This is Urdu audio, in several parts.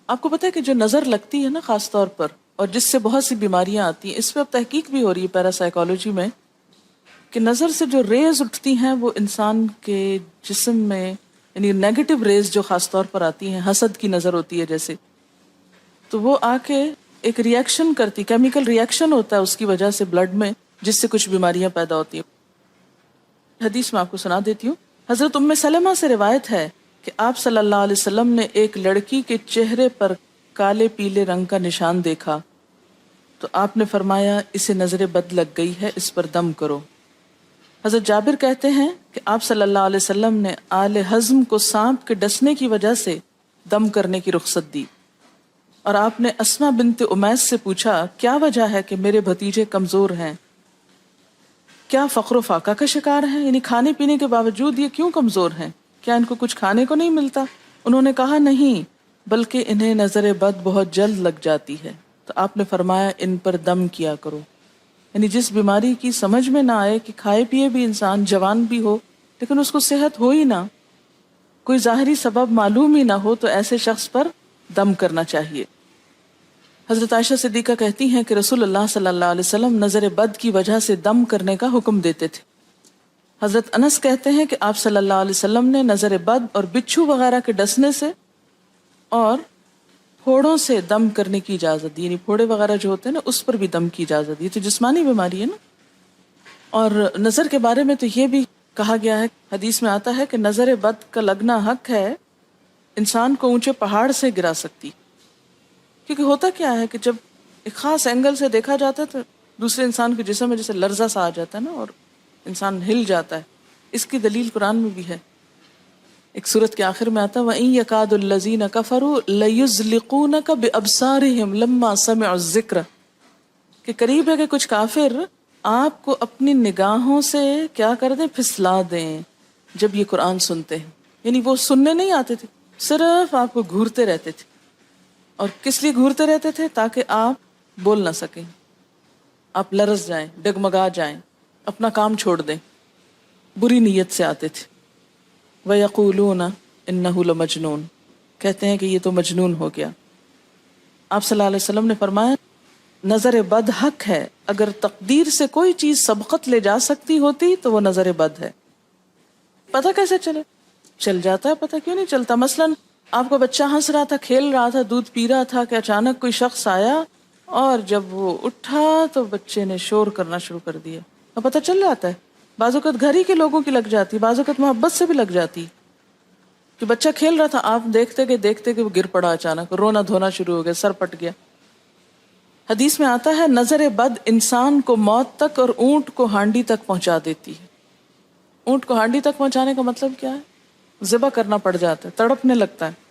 آپ کو پتہ ہے کہ جو نظر لگتی ہے نا خاص طور پر، اور جس سے بہت سی بیماریاں آتی ہیں، اس پہ اب تحقیق بھی ہو رہی ہے پیراسائیکالوجی میں، کہ نظر سے جو ریز اٹھتی ہیں وہ انسان کے جسم میں، یعنی نیگیٹو ریز جو خاص طور پر آتی ہیں، حسد کی نظر ہوتی ہے جیسے، تو وہ آ کے ایک ریئیکشن کرتی، کیمیکل ریئیکشن ہوتا ہے اس کی وجہ سے بلڈ میں، جس سے کچھ بیماریاں پیدا ہوتی ہیں۔ حدیث میں آپ کو سنا دیتی ہوں۔ حضرت ام سلمہ سے روایت ہے کہ آپ صلی اللہ علیہ وسلم نے ایک لڑکی کے چہرے پر کالے پیلے رنگ کا نشان دیکھا تو آپ نے فرمایا اسے نظر بد لگ گئی ہے، اس پر دم کرو۔ حضرت جابر کہتے ہیں کہ آپ صلی اللہ علیہ وسلم نے آل حزم کو سانپ کے ڈسنے کی وجہ سے دم کرنے کی رخصت دی، اور آپ نے اسما بنت امیس سے پوچھا کیا وجہ ہے کہ میرے بھتیجے کمزور ہیں، کیا فقر و فاقہ کا شکار ہیں، یعنی کھانے پینے کے باوجود یہ کیوں کمزور ہیں، کیا ان کو کچھ کھانے کو نہیں ملتا؟ انہوں نے کہا نہیں، بلکہ انہیں نظر بد بہت جلد لگ جاتی ہے، تو آپ نے فرمایا ان پر دم کیا کرو۔ یعنی جس بیماری کی سمجھ میں نہ آئے کہ کھائے پیے بھی انسان جوان بھی ہو لیکن اس کو صحت ہو ہی نہ، کوئی ظاہری سبب معلوم ہی نہ ہو، تو ایسے شخص پر دم کرنا چاہیے۔ حضرت عائشہ صدیقہ کہتی ہیں کہ رسول اللہ صلی اللہ علیہ وسلم نظر بد کی وجہ سے دم کرنے کا حکم دیتے تھے۔ حضرت انس کہتے ہیں کہ آپ صلی اللہ علیہ وسلم نے نظر بد اور بچھو وغیرہ کے ڈسنے سے اور پھوڑوں سے دم کرنے کی اجازت دی، یعنی پھوڑے وغیرہ جو ہوتے ہیں نا اس پر بھی دم کی اجازت دی، تو جسمانی بیماری ہے نا۔ اور نظر کے بارے میں تو یہ بھی کہا گیا ہے، حدیث میں آتا ہے کہ نظر بد کا لگنا حق ہے، انسان کو اونچے پہاڑ سے گرا سکتی، کیونکہ ہوتا کیا ہے کہ جب ایک خاص اینگل سے دیکھا جاتا ہے تو دوسرے انسان کے جسم میں جیسے لرزہ سا آ جاتا ہے نا، اور انسان ہل جاتا ہے۔ اس کی دلیل قرآن میں بھی ہے، ایک سورت کے آخر میں آتا ہے وَإِن يَكَادُ الَّذِينَ كَفَرُوا لَيُزْلِقُونَكَ بِأَبْصَارِهِمْ لَمَّا سَمِعُوا الذِّكْرَ، کہ قریب ہے کہ کچھ کافر آپ کو اپنی نگاہوں سے کیا کر دیں، پھسلا دیں جب یہ قرآن سنتے ہیں۔ یعنی وہ سننے نہیں آتے تھے، صرف آپ کو گھورتے رہتے تھے۔ اور کس لیے گھورتے رہتے تھے؟ تاکہ آپ بول نہ سکیں، آپ لرز جائیں، ڈگمگا جائیں، اپنا کام چھوڑ دیں، بری نیت سے آتے تھے۔ وَيَقُولُونَ إِنَّهُ لَمَجْنُونَ، کہتے ہیں کہ یہ تو مجنون ہو گیا۔ آپ صلی اللہ علیہ وسلم نے فرمایا نظر بد حق ہے، اگر تقدیر سے کوئی چیز سبقت لے جا سکتی ہوتی تو وہ نظر بد ہے۔ پتہ کیسے چلے؟ چل جاتا ہے، پتہ کیوں نہیں چلتا؟ مثلاً آپ کا بچہ ہنس رہا تھا، کھیل رہا تھا، دودھ پی رہا تھا کہ اچانک کوئی شخص آیا اور جب وہ اٹھا تو بچے نے شور کرنا شروع کر دیا، تو پتہ چل جاتا ہے۔ بعض اوقات گھر ہی کے لوگوں کی لگ جاتی، بعض اوقات محبت سے بھی لگ جاتی، کہ بچہ کھیل رہا تھا، آپ دیکھتے کہ وہ گر پڑا، اچانک رونا دھونا شروع ہو گیا، سر پٹ گیا۔ حدیث میں آتا ہے نظر بد انسان کو موت تک اور اونٹ کو ہانڈی تک پہنچا دیتی ہے۔ اونٹ کو ہانڈی تک پہنچانے کا مطلب کیا ہے؟ ذبح کرنا پڑ جاتا ہے، تڑپنے لگتا ہے۔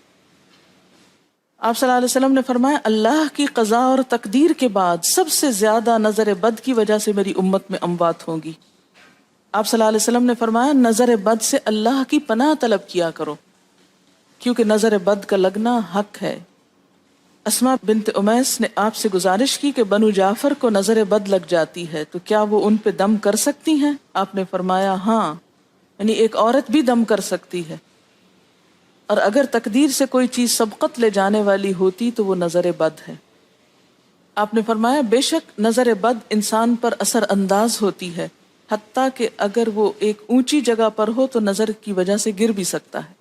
آپ صلی اللہ علیہ وسلم نے فرمایا اللہ کی قضاء اور تقدیر کے بعد سب سے زیادہ نظر بد کی وجہ سے میری امت میں اموات ہوں گی۔ آپ صلی اللہ علیہ وسلم نے فرمایا نظر بد سے اللہ کی پناہ طلب کیا کرو، کیونکہ نظر بد کا لگنا حق ہے۔ اسما بنت امیس نے آپ سے گزارش کی کہ بنو جعفر کو نظر بد لگ جاتی ہے تو کیا وہ ان پہ دم کر سکتی ہیں؟ آپ نے فرمایا ہاں، یعنی ایک عورت بھی دم کر سکتی ہے، اور اگر تقدیر سے کوئی چیز سبقت لے جانے والی ہوتی تو وہ نظر بد ہے۔ آپ نے فرمایا بے شک نظر بد انسان پر اثر انداز ہوتی ہے، حتیٰ کہ اگر وہ ایک اونچی جگہ پر ہو تو نظر کی وجہ سے گر بھی سکتا ہے،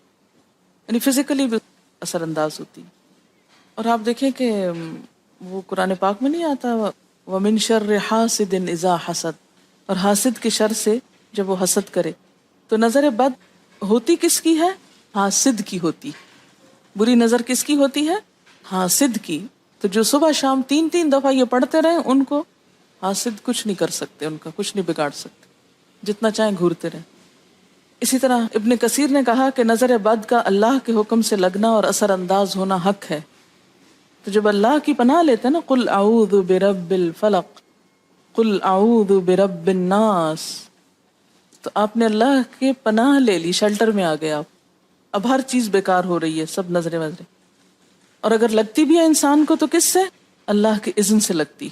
یعنی فزیکلی بھی اثر انداز ہوتی ہے۔ اور آپ دیکھیں کہ وہ قرآن پاک میں نہیں آتا وَمِن شَرِّ حَاسِدٍ إِذَا حَسَد، اور حاسد کے شر سے جب وہ حسد کرے، تو نظر بد ہوتی کس کی ہے؟ حاسد کی ہوتی۔ بری نظر کس کی ہوتی ہے؟ حاسد کی۔ تو جو صبح شام 3 دفعہ یہ پڑھتے رہیں ان کو حاسد کچھ نہیں کر سکتے، ان کا کچھ نہیں بگاڑ سکتے، جتنا چاہیں گھورتے رہیں۔ اسی طرح ابن کثیر نے کہا کہ نظر بد کا اللہ کے حکم سے لگنا اور اثر انداز ہونا حق ہے۔ تو جب اللہ کی پناہ لیتے ہیں نا قل اعوذ برب الفلق قل اعوذ برب الناس، تو آپ نے اللہ کے پناہ لے لی، شیلٹر میں آ گئے آپ۔ اب ہر چیز بیکار ہو رہی ہے، سب نظریں اور اگر لگتی بھی ہے انسان کو تو کس سے؟ اللہ کے اذن سے لگتی۔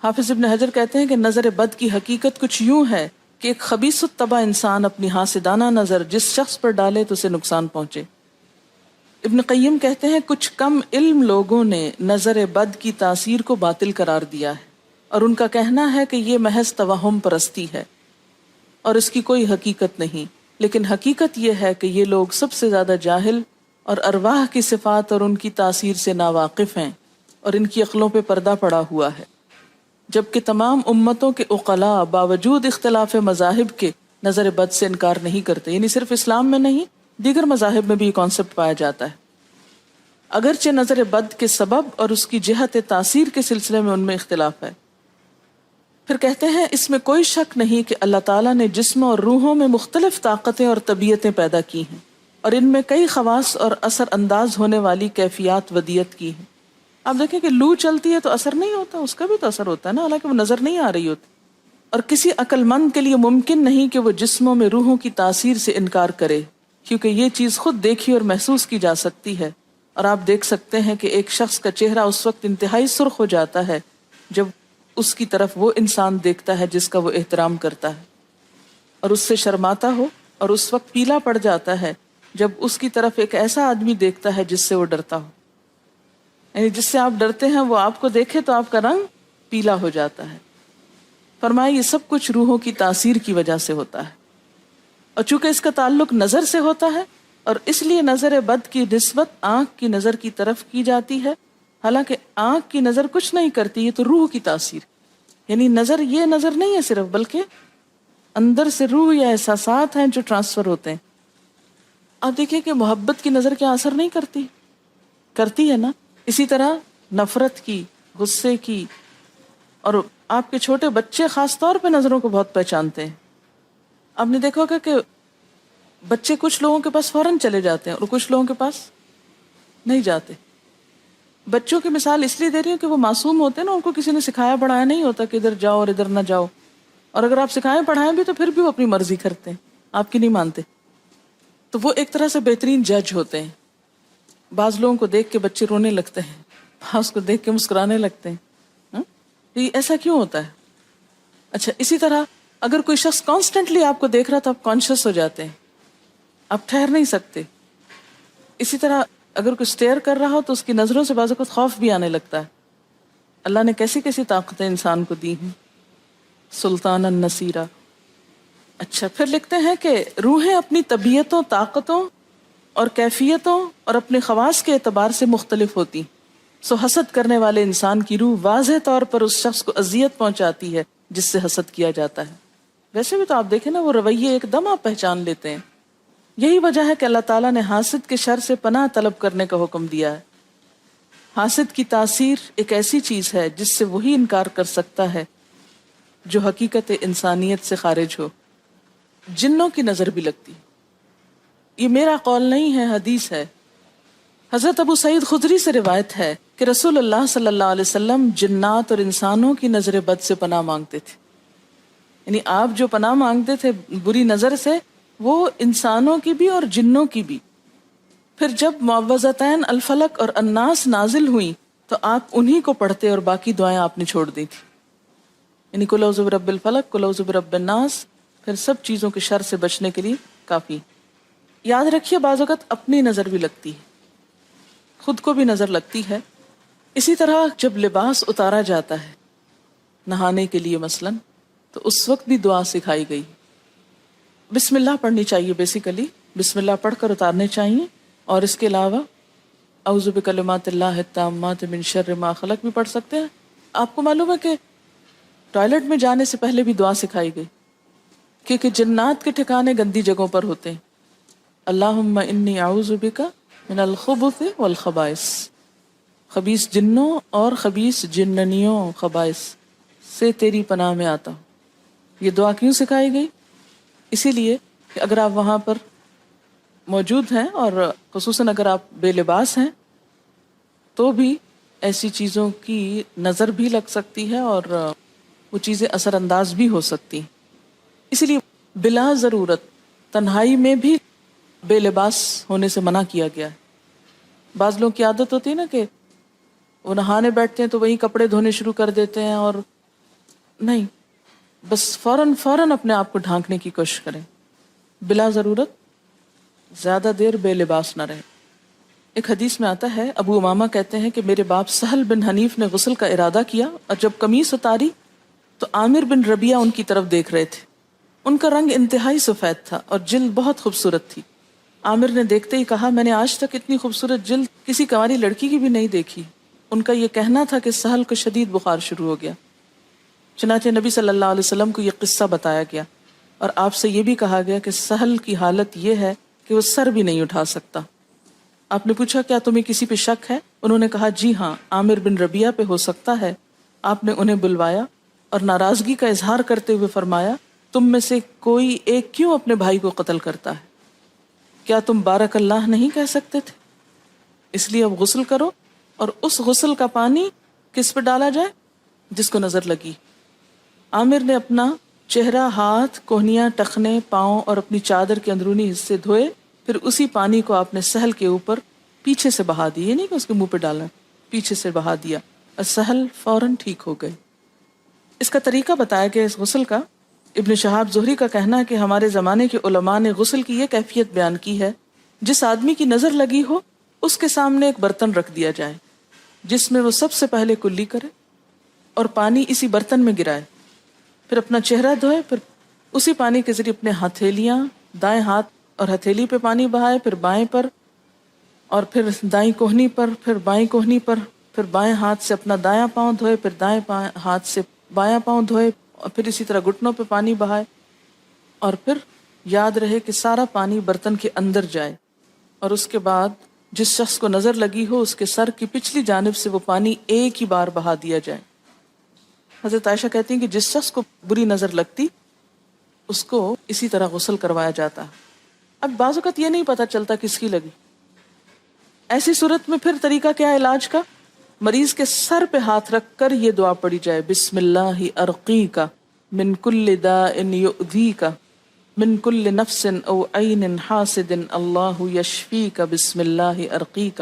حافظ ابن حجر کہتے ہیں کہ نظر بد کی حقیقت کچھ یوں ہے کہ ایک خبیث الطبع انسان اپنی حاسدانہ نظر جس شخص پر ڈالے تو اسے نقصان پہنچے۔ ابن قیم کہتے ہیں کچھ کم علم لوگوں نے نظر بد کی تاثیر کو باطل قرار دیا ہے، اور ان کا کہنا ہے کہ یہ محض توہم پرستی ہے اور اس کی کوئی حقیقت نہیں، لیکن حقیقت یہ ہے کہ یہ لوگ سب سے زیادہ جاہل اور ارواح کی صفات اور ان کی تاثیر سے ناواقف ہیں، اور ان کی عقلوں پہ پردہ پڑا ہوا ہے، جبکہ تمام امتوں کے عقلاء باوجود اختلاف مذاہب کے نظر بد سے انکار نہیں کرتے. یعنی صرف اسلام میں نہیں، دیگر مذاہب میں بھی یہ کانسیپٹ پایا جاتا ہے، اگرچہ نظر بد کے سبب اور اس کی جہت تاثیر کے سلسلے میں ان میں اختلاف ہے. پھر کہتے ہیں اس میں کوئی شک نہیں کہ اللہ تعالیٰ نے جسم اور روحوں میں مختلف طاقتیں اور طبیعتیں پیدا کی ہیں، اور ان میں کئی خواص اور اثر انداز ہونے والی کیفیات ودیت کی ہیں. آپ دیکھیں کہ لو چلتی ہے تو اثر نہیں ہوتا، اس کا بھی تو اثر ہوتا ہے نا، حالانکہ وہ نظر نہیں آ رہی ہوتی. اور کسی عقل مند کے لیے ممکن نہیں کہ وہ جسموں میں روحوں کی تاثیر سے انکار کرے، کیونکہ یہ چیز خود دیکھی اور محسوس کی جا سکتی ہے. اور آپ دیکھ سکتے ہیں کہ ایک شخص کا چہرہ اس وقت انتہائی سرخ ہو جاتا ہے جب اس کی طرف وہ انسان دیکھتا ہے جس کا وہ احترام کرتا ہے، اور اس سے شرماتا ہو، اور اس وقت پیلا پڑ جاتا ہے جب اس کی طرف ایک ایسا آدمی دیکھتا ہے جس سے وہ ڈرتا ہو. یعنی جس سے آپ ڈرتے ہیں وہ آپ کو دیکھے تو آپ کا رنگ پیلا ہو جاتا ہے. فرمایا یہ سب کچھ روحوں کی تاثیر کی وجہ سے ہوتا ہے، اور چونکہ اس کا تعلق نظر سے ہوتا ہے اور اس لیے نظر بد کی نسبت آنکھ کی نظر کی طرف کی جاتی ہے، حالانکہ آنکھ کی نظر کچھ نہیں کرتی، یہ تو روح کی تاثیر. یعنی نظر یہ نظر نہیں ہے صرف، بلکہ اندر سے روح یا احساسات ہیں جو ٹرانسفر ہوتے ہیں. آپ دیکھیں کہ محبت کی نظر کیا اثر نہیں کرتی؟ کرتی ہے نا. اسی طرح نفرت کی، غصے کی، اور آپ کے چھوٹے بچے خاص طور پہ نظروں کو بہت پہچانتے ہیں. آپ نے دیکھا ہوگا کہ بچے کچھ لوگوں کے پاس فوراً چلے جاتے ہیں اور کچھ لوگوں کے پاس نہیں جاتے. بچوں کی مثال اس لیے دے رہی ہوں کہ وہ معصوم ہوتے ہیں نا، ان کو کسی نے سکھایا پڑھایا نہیں ہوتا کہ ادھر جاؤ اور ادھر نہ جاؤ، اور اگر آپ سکھائیں پڑھائیں بھی تو پھر بھی وہ اپنی مرضی کرتے ہیں، آپ کی نہیں مانتے. تو وہ ایک طرح سے بہترین جج ہوتے ہیں. بعض لوگوں کو دیکھ کے بچے رونے لگتے ہیں، بعض کو دیکھ کے مسکرانے لگتے ہیں. یہ ایسا کیوں ہوتا ہے؟ اچھا، اسی طرح اگر کوئی شخص کانسٹنٹلی آپ کو دیکھ رہا تو آپ کانشیس ہو جاتے ہیں، آپ ٹھہر نہیں سکتے. اسی طرح اگر کوئی اسٹیئر کر رہا ہو تو اس کی نظروں سے بعض اوقات خوف بھی آنے لگتا ہے. اللہ نے کیسی کیسی طاقتیں انسان کو دی ہیں. سلطان النصیرہ. اچھا، پھر لکھتے ہیں کہ روحیں اپنی طبیعتوں، طاقتوں اور کیفیتوں اور اپنے خواص کے اعتبار سے مختلف ہوتی. سو حسد کرنے والے انسان کی روح واضح طور پر اس شخص کو اذیت پہنچاتی ہے جس سے حسد کیا جاتا ہے. ویسے بھی تو آپ دیکھیں نا، وہ رویے ایک دم آپ پہچان لیتے ہیں. یہی وجہ ہے کہ اللہ تعالیٰ نے حاسد کے شر سے پناہ طلب کرنے کا حکم دیا ہے. حاسد کی تاثیر ایک ایسی چیز ہے جس سے وہی انکار کر سکتا ہے جو حقیقت انسانیت سے خارج ہو. جنوں کی نظر بھی لگتی. یہ میرا قول نہیں ہے، حدیث ہے. حضرت ابو سعید خدری سے روایت ہے کہ رسول اللہ صلی اللہ علیہ وسلم جنات اور انسانوں کی نظر بد سے پناہ مانگتے تھے. یعنی آپ جو پناہ مانگتے تھے بری نظر سے، وہ انسانوں کی بھی اور جنوں کی بھی. پھر جب معوذتین الفلق اور الناس نازل ہوئیں تو آپ انہی کو پڑھتے اور باقی دعائیں آپ نے چھوڑ دی تھی. یعنی قل اعوذ برب الفلق، قل اعوذ برب الناس، پھر سب چیزوں کے شر سے بچنے کے لیے کافی. یاد رکھیے بعض اوقات اپنی نظر بھی لگتی ہے، خود کو بھی نظر لگتی ہے. اسی طرح جب لباس اتارا جاتا ہے نہانے کے لیے مثلاً، تو اس وقت بھی دعا سکھائی گئی. بسم اللہ پڑھنی چاہیے، بیسیکلی بسم اللہ پڑھ کر اتارنے چاہیے. اور اس کے علاوہ اعوذ بکلمات اللہ التامات من شر ما خلق بھی پڑھ سکتے ہیں. آپ کو معلوم ہے کہ ٹوائلٹ میں جانے سے پہلے بھی دعا سکھائی گئی، کیونکہ جنات کے ٹھکانے گندی جگہوں پر ہوتے ہیں. اللہم انی اعوذ بک من الخبث والخبائث، خبیث جنوں اور خبیث جننیوں، خبائث سے تیری پناہ میں آتا ہوں. یہ دعا کیوں سکھائی گئی؟ اسی لیے کہ اگر آپ وہاں پر موجود ہیں اور خصوصاً اگر آپ بے لباس ہیں تو بھی ایسی چیزوں کی نظر بھی لگ سکتی ہے اور وہ چیزیں اثر انداز بھی ہو سکتی ہیں. اسی لیے بلا ضرورت تنہائی میں بھی بے لباس ہونے سے منع کیا گیا ہے. بعض لوگوں کی عادت ہوتی ہے نا کہ وہ نہانے بیٹھتے ہیں تو وہی کپڑے دھونے شروع کر دیتے ہیں، اور نہیں، بس فوراً اپنے آپ کو ڈھانکنے کی کوشش کریں. بلا ضرورت زیادہ دیر بے لباس نہ رہیں. ایک حدیث میں آتا ہے، ابو امامہ کہتے ہیں کہ میرے باپ سہل بن حنیف نے غسل کا ارادہ کیا اور جب قمیص اتاری تو عامر بن ربیعہ ان کی طرف دیکھ رہے تھے. ان کا رنگ انتہائی سفید تھا اور جلد بہت خوبصورت تھی. عامر نے دیکھتے ہی کہا، میں نے آج تک اتنی خوبصورت جلد کسی کنواری لڑکی کی بھی نہیں دیکھی. ان کا یہ کہنا تھا کہ سہل کو شدید بخار شروع ہو گیا. چنانچہ نبی صلی اللہ علیہ وسلم کو یہ قصہ بتایا گیا اور آپ سے یہ بھی کہا گیا کہ سہل کی حالت یہ ہے کہ وہ سر بھی نہیں اٹھا سکتا. آپ نے پوچھا، کیا تمہیں کسی پہ شک ہے؟ انہوں نے کہا، جی ہاں، عامر بن ربیعہ پہ ہو سکتا ہے. آپ نے انہیں بلوایا اور ناراضگی کا اظہار کرتے ہوئے فرمایا، تم میں سے کوئی ایک کیوں اپنے بھائی کو قتل کرتا ہے؟ کیا تم بارک اللہ نہیں کہہ سکتے تھے؟ اس لیے اب غسل کرو، اور اس غسل کا پانی کس پہ ڈالا جائے؟ جس کو نظر لگی. عامر نے اپنا چہرہ، ہاتھ، کوہنیاں، ٹخنے، پاؤں اور اپنی چادر کے اندرونی حصے دھوئے. پھر اسی پانی کو آپ نے سہل کے اوپر پیچھے سے بہا دیا، یہ نہیں کہ اس کے منہ پہ ڈالا، پیچھے سے بہا دیا، اور سہل فوراً ٹھیک ہو گئے. اس کا طریقہ بتایا کہ اس غسل کا ابن شہاب زہری کا کہنا ہے کہ ہمارے زمانے کے علماء نے غسل کی یہ کیفیت بیان کی ہے، جس آدمی کی نظر لگی ہو اس کے سامنے ایک برتن رکھ دیا جائے جس میں وہ سب سے پہلے کلی کرے اور پانی اسی برتن میں گرائے، پھر اپنا چہرہ دھوئے، پھر اسی پانی کے ذریعے اپنے ہتھیلیاں، دائیں ہاتھ اور ہتھیلی پہ پانی بہائے، پھر بائیں پر، اور پھر دائیں کوہنی پر، پھر بائیں کوہنی پر، پھر بائیں ہاتھ سے اپنا دایاں پاؤں دھوئے، پھر دائیں ہاتھ سے بایاں پاؤں دھوئے، اور پھر اسی طرح گھٹنوں پہ پانی بہائے. اور پھر یاد رہے کہ سارا پانی برتن کے اندر جائے، اور اس کے بعد جس شخص کو نظر لگی ہو اس کے سر کی پچھلی جانب سے وہ پانی ایک ہی بار بہا دیا جائے. حضرت عائشہ کہتی ہیں کہ جس شخص کو بری نظر لگتی اس کو اسی طرح غسل کروایا جاتا. اب بعض اوقات یہ نہیں پتا چلتا کس کی لگی. ایسی صورت میں پھر طریقہ کیا ہے علاج کا؟ مریض کے سر پہ ہاتھ رکھ کر یہ دعا پڑھی جائے، بسم اللہ ارقیک من کل داء یؤذیک من کل نفس او عین حاسد اللہ یشفیک بسم اللہ ارقیک.